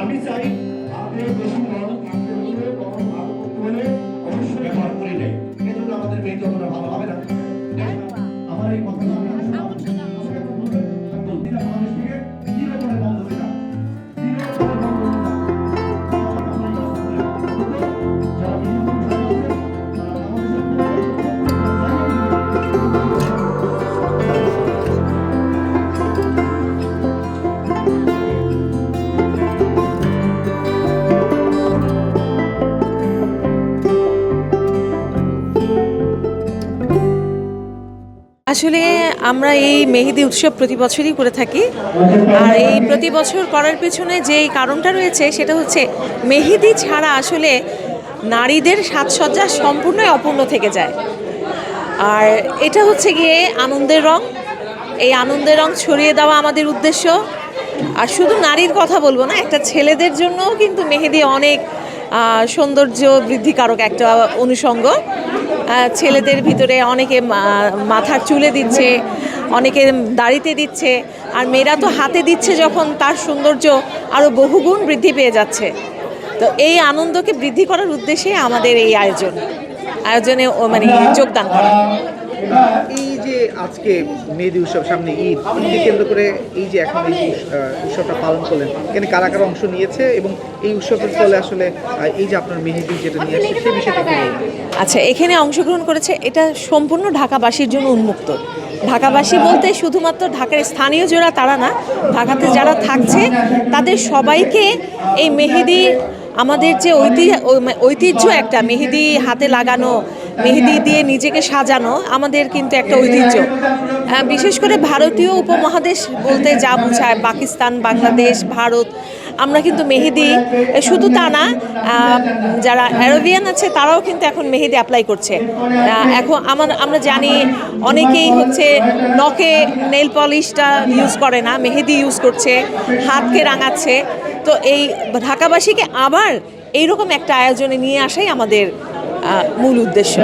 আমি চাই আপনি বেশি মনোযোগ থাকতে হলে কখন ভালো করতে হলে অবশ্যই ব্যবহার করে নেই, এজন্য আমাদের মেয়ে যতটা ভালো হবে না। আমার এই কথা আমি বাংলাদেশ থেকে জিরো করে বন্ধ হয়ে যাবে, জিরো করে বন্ধ হয়ে যাবে। আসলে আমরা এই মেহেদি উৎসব প্রতি বছরই করে থাকি। আর এই প্রতি বছর করার পেছনে যেই কারণটা রয়েছে সেটা হচ্ছে মেহেদি ছাড়া আসলে নারীদের সাজসজ্জা সম্পূর্ণই অপূর্ণ থেকে যায়। আর এটা হচ্ছে গিয়ে আনন্দের রং, এই আনন্দের রং ছড়িয়ে দেওয়া আমাদের উদ্দেশ্য। আর শুধু নারীর কথা বলবো না, একটা ছেলেদের জন্যও কিন্তু মেহেদি অনেক সৌন্দর্য বৃদ্ধিকারক একটা অনুষঙ্গ। ছেলেদের ভিতরে অনেকে মাথার চুলে দিচ্ছে, অনেকে দাড়িতে দিচ্ছে, আর মেয়েরা তো হাতে দিচ্ছে যখন, তার সৌন্দর্য আরও বহুগুণ বৃদ্ধি পেয়ে যাচ্ছে। তো এই আনন্দকে বৃদ্ধি করার উদ্দেশ্যে আমাদের এই আয়োজনে মানে যোগদান করা। এই যে আজকে মেহেদি উৎসব, সামনে ঈদকে কেন্দ্র করে এই যে এখন এই উৎসবটা পালন করলেন, এখানে কারা কারা অংশ নিয়েছে এবং এই উৎসবের ফলে আসলে এই যে আপনার মেহেদি যেটা নিয়ে আসছে সেই বিষয়টা কি? আচ্ছা, এখানে অংশগ্রহণ করেছে, এটা সম্পূর্ণ ঢাকাবাসীর জন্য উন্মুক্ত। ঢাকাবাসী বলতে শুধুমাত্র ঢাকার স্থানীয় যারা তারা না, ঢাকাতে যারা থাকছে তাদের সবাইকে এই মেহেদি, আমাদের যে ঐতিহ্য একটা মেহেদি হাতে লাগানো, মেহেদি দিয়ে নিজেকে সাজানো আমাদের কিন্তু একটা ঐতিহ্য। বিশেষ করে ভারতীয় উপমহাদেশ বলতে যা বোঝায়, পাকিস্তান, বাংলাদেশ, ভারত, আমরা কিন্তু মেহেদি, শুধু তা না, যারা অ্যারাবিয়ান আছে তারাও কিন্তু এখন মেহেদি অ্যাপ্লাই করছে। এখন আমরা জানি অনেকেই হচ্ছে নখে নেল পলিশটা ইউজ করে না, মেহেদি ইউজ করছে, হাতকে রাঙাচ্ছে। তো এই ঢাকাবাসীকে আবার এইরকম একটা আয়োজনে নিয়ে আসাই আমাদের মূল উদ্দেশ্য।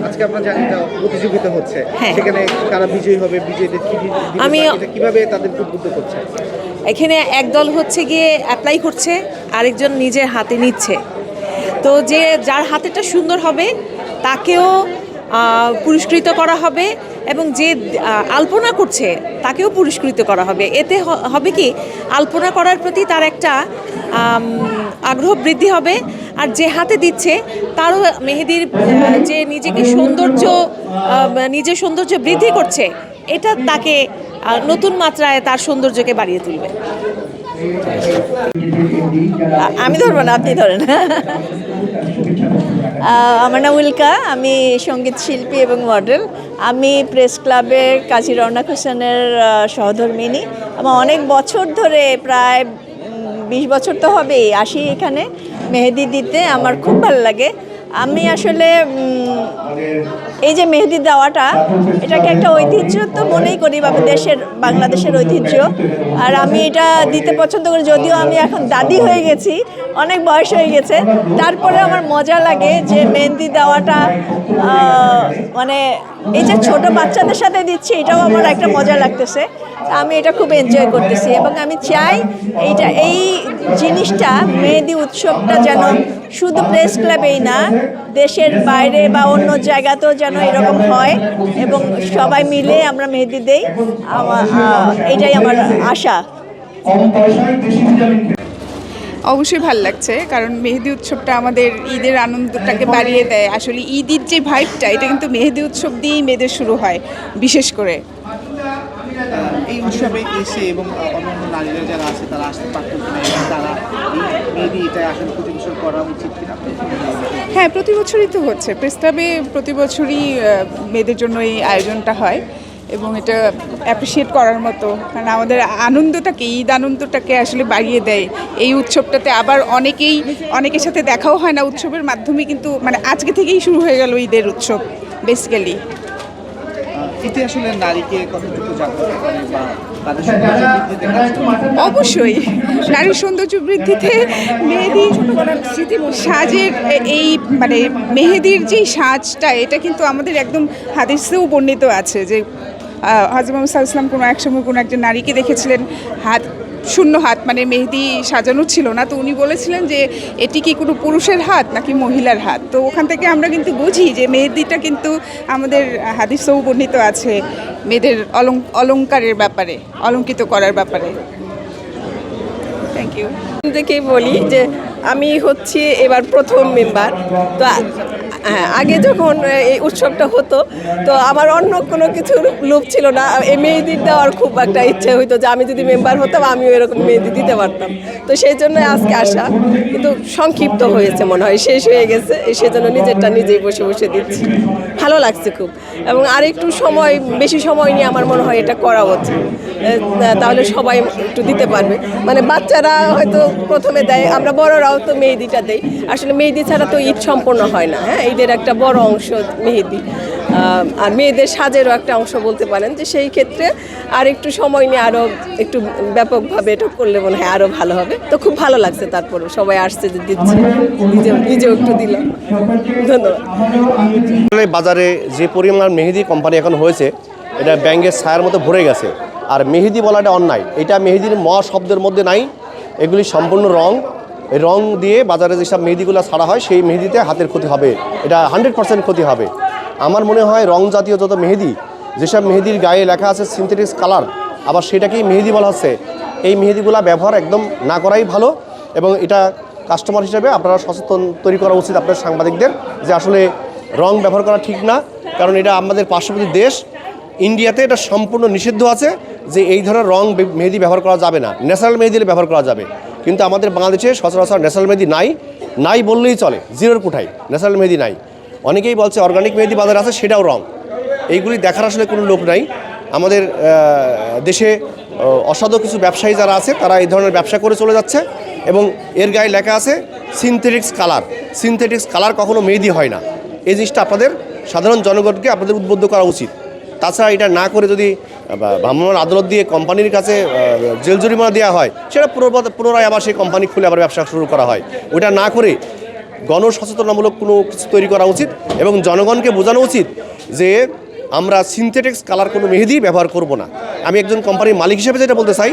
আজকে আপনারা জানেন প্রতিযোগিতা হচ্ছে, হ্যাঁ, সেখানে কারা বিজয়ী হবে, বিজয়ীদের আমি কিভাবে তাদের উদ্বুদ্ধ করছে? এখানে একদল হচ্ছে গিয়ে অ্যাপ্লাই করছে, আরেকজন নিজের হাতে নিচ্ছে। তো যে যার হাতেটা সুন্দর হবে তাকেও পুরস্কৃত করা হবে, এবং যে আলপনা করছে তাকেও পুরস্কৃত করা হবে। এতে হবে কি, আলপনা করার প্রতি তার একটা আগ্রহ বৃদ্ধি হবে, আর যে হাতে দিচ্ছে তারও মেহেদির যে নিজের সৌন্দর্য বৃদ্ধি করছে, এটা তাকে নতুন মাত্রায় তার সৌন্দর্যকে বাড়িয়ে তুলবে। আমি ধরবো না, আপনি ধরেন। আমার নাম উল্কা, আমি সঙ্গীত শিল্পী এবং মডেল। আমি প্রেস ক্লাবের কাজী রওনাক হোসেনের সহধর্মিনী। আমার অনেক বছর ধরে, প্রায় 20 বছর তো হবেই, আসি এখানে মেহেদি দিতে। আমার খুব ভালো লাগে। আমি আসলে এই যে মেহেদি দেওয়াটা, এটাকে একটা ঐতিহ্য তো মনেই করি, বাংলাদেশের ঐতিহ্য। আর আমি এটা দিতে পছন্দ করি, যদিও আমি এখন দাদি হয়ে গেছি, অনেক বয়স হয়ে গেছে, তারপরে আমার মজা লাগে যে মেহেদি দেওয়াটা, মানে এই যে ছোট বাচ্চাদের সাথে দিচ্ছি, এটাও আমার একটা মজা লাগতেছে। আমি এটা খুব এনজয় করতেছি, এবং আমি চাই এই জিনিসটা, মেহেদি উৎসবটা যেন শুধু প্রেস ক্লাবেই না, দেশের বাইরে বা অন্য জায়গাতেও যেন এরকম হয়, এবং সবাই মিলে আমরা মেহেদি দেই। এটাই আমার আশা। অবশ্যই ভালো লাগছে, কারণ মেহেদি উৎসবটা আমাদের ঈদের আনন্দটাকে বাড়িয়ে দেয়। আসলে ঈদের যে ভাইবটা, এটা কিন্তু মেহেদি উৎসব দিয়েই মেয়েদের শুরু হয় বিশেষ করে। এই উৎসবে এসে এবং অন্যান্য নারীরা যারা আছে তারা আসতে পারতেন কিনা, তারা এই মেহেদি এটা আসলে প্রতি বছর করা উচিত কিনা? হ্যাঁ, প্রতি বছরই তো হচ্ছে, প্রেস ক্লাবে প্রতি বছরই মেয়েদের জন্য এই আয়োজনটা হয়, এবং এটা অ্যাপ্রিসিয়েট করার মতো, কারণ আমাদের ঈদ আনন্দটাকে আসলে বাড়িয়ে দেয় এই উৎসবটাতে। আবার অনেকের সাথে দেখাও হয় না, উৎসবের মাধ্যমে কিন্তু মানে আজকে থেকেই শুরু হয়ে গেল ঈদের উৎসব বেসিক্যালি। এতে আসলে নারীকে কতটুকু জাগ্রত করে বা অবশ্যই নারীর সৌন্দর্য বৃদ্ধিতে মেহেদি সাজের এই মানে মেহেদির যে সাজটা, এটা কিন্তু আমাদের একদম হাদিসেও বর্ণিত আছে যে হযরত মুহাম্মদ সাল্লাল্লাহু আলাইহি ওয়াসাল্লাম কোনো এক সময় কোনো একজন নারীকে দেখেছিলেন হাত শূন্য হাত, মানে মেহেদি সাজানো ছিল না, তো উনি বলেছিলেন যে এটি কি কোনো পুরুষের হাত নাকি মহিলার হাত। তো ওখান থেকে আমরা কিন্তু বুঝি যে মেহেদিটা কিন্তু আমাদের হাদিসেও বর্ণিত আছে মেয়েদের অলংকারের ব্যাপারে, অলঙ্কিত করার ব্যাপারে। Thank you. থেকেই বলি যে আমি হচ্ছি এবার প্রথম মেম্বার। তো হ্যাঁ, আগে যখন এই উৎসবটা হতো তো আমার অন্য কোনো কিছুর লোভ ছিল না, এই মেহেদি দেওয়ার খুব একটা ইচ্ছে হইতো যে আমি যদি মেম্বার হতাম আমিও এরকম মেহেদি দিতে পারতাম। তো সেই জন্য আজকে আসা, কিন্তু সংক্ষিপ্ত হয়েছে মনে হয়, শেষ হয়ে গেছে, সেজন্য নিজেরটা নিজেই বসে বসে দিচ্ছি। ভালো লাগছে খুব, এবং আরেকটু সময়, বেশি সময় নিয়ে আমার মনে হয় এটা করা উচিত, তাহলে সবাই একটু দিতে পারবে। মানে বাচ্চারা হয়তো প্রথমে দেয়, আমরা বড়রাও তো মেহেদিটা দেই। আসলে মেহেদি ছাড়া তো ঈদ সম্পূর্ণ হয় না। হ্যাঁ, ঈদের একটা বড় অংশ মেহেদি, আর মেয়েদের সাজেরও একটা অংশ বলতে পারেন। যে সেই ক্ষেত্রে আর একটু সময় নিয়ে আরও একটু ব্যাপকভাবে এটা করলে মনে হয় আরও ভালো হবে। তো খুব ভালো লাগছে, তারপরে সবাই আসছে যে দিচ্ছে, নিজেও একটু দিলাম। ধন্যবাদ। বাজারে যে পরিমাণ মেহেদি কোম্পানি এখন হয়েছে, এটা ব্যাঙের ছায়ার মতো ভরে গেছে। আর মেহেদি বলাটা অন্যায়, এটা মেহেদির শব্দের মধ্যে নাই, এগুলি সম্পূর্ণ রং। এই রং দিয়ে বাজারে যেসব মেহেদিগুলো ছাড়া হয় সেই মেহেদিতে হাতের ক্ষতি হবে, এটা 100% ক্ষতি হবে। আমার মনে হয় রং জাতীয় যত মেহেদি, যেসব মেহেদির গায়ে লেখা আছে সিনথেটিক্স কালার, আবার সেটাকেই মেহেদি বলা হচ্ছে, এই মেহেদিগুলো ব্যবহার একদম না করাই ভালো। এবং এটা কাস্টমার হিসেবে আপনারা সচেতন তৈরি করা উচিত আপনার সাংবাদিকদের, যে আসলে রং ব্যবহার করা ঠিক না। কারণ এটা আমাদের পার্শ্ববর্তী দেশ ইন্ডিয়াতে এটা সম্পূর্ণ নিষিদ্ধ আছে যে এই ধরনের রং মেহেদি ব্যবহার করা যাবে না, ন্যাচারাল মেহেদি ব্যবহার করা যাবে। কিন্তু আমাদের বাংলাদেশে সচরাচর ন্যাচারাল মেহেদি নাই বললেই চলে, জিরোর কোঠায় ন্যাচারাল মেহেদি নাই। অনেকেই বলছে অর্গানিক মেহেদি বাজারে আছে, সেটাও রং। এইগুলি দেখার আসলে কোনো লোক নাই। আমাদের দেশে অসাধু কিছু ব্যবসায়ী যারা আছে তারা এই ধরনের ব্যবসা করে চলে যাচ্ছে, এবং এর গায়ে লেখা আছে সিনথেটিক্স কালার। সিনথেটিক্স কালার কখনো মেহেদি হয় না। এই জিনিসটা আপনাদের সাধারণ জনগণকে আপনাদের উদ্বুদ্ধ করা উচিত। তাছাড়া এটা না করে যদি ভ্রাম্যমাণ আদালত দিয়ে কোম্পানির কাছে জেল জরিমানা দেওয়া হয়, সেটা পুনরায় আবার সেই কোম্পানি খুলে আবার ব্যবসা শুরু করা হয়। ওটা না করে গণসচেতনামূলক কোনো কিছু তৈরি করা উচিত, এবং জনগণকে বোঝানো উচিত যে আমরা সিনথেটিক্স কালার কোনো মেহেদি ব্যবহার করব না। আমি একজন কোম্পানির মালিক হিসেবে যেটা বলতে চাই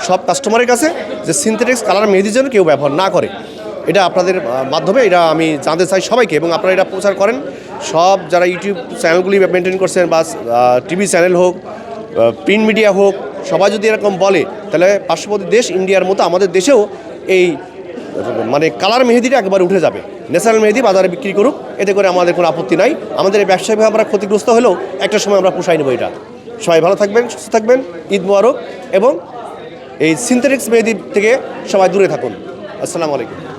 সব কাস্টমারের কাছে, যে সিনথেটিক্স কালার মেহেদি যেন কেউ ব্যবহার না করে। এটা আপনাদের মাধ্যমে এটা আমি জানতে চাই সবাইকে, এবং আপনারা এটা প্রচার করেন। সব যারা ইউটিউব চ্যানেলগুলি মেনটেন করছেন, বা টিভি চ্যানেল হোক, প্রিন্ট মিডিয়া হোক, সবাই যদি এরকম বলে, তাহলে পার্শ্ববর্তী দেশ ইন্ডিয়ার মতো আমাদের দেশেও এই মানে কালার মেহেদিটা একবার উঠে যাবে। ন্যাচারাল মেহেদি বাজারে বিক্রি করুক, এতে করে আমাদের কোনো আপত্তি নাই। আমাদের এই ব্যবসায়ীভাবে আমরা ক্ষতিগ্রস্ত হলেও একটা সময় আমরা পোষাই নেব। এটা সবাই ভালো থাকবেন, সুস্থ থাকবেন, ঈদ মোবারক, এবং এই সিনথেটিক্স মেহেদি থেকে সবাই দূরে থাকুন। আসসালামু আলাইকুম।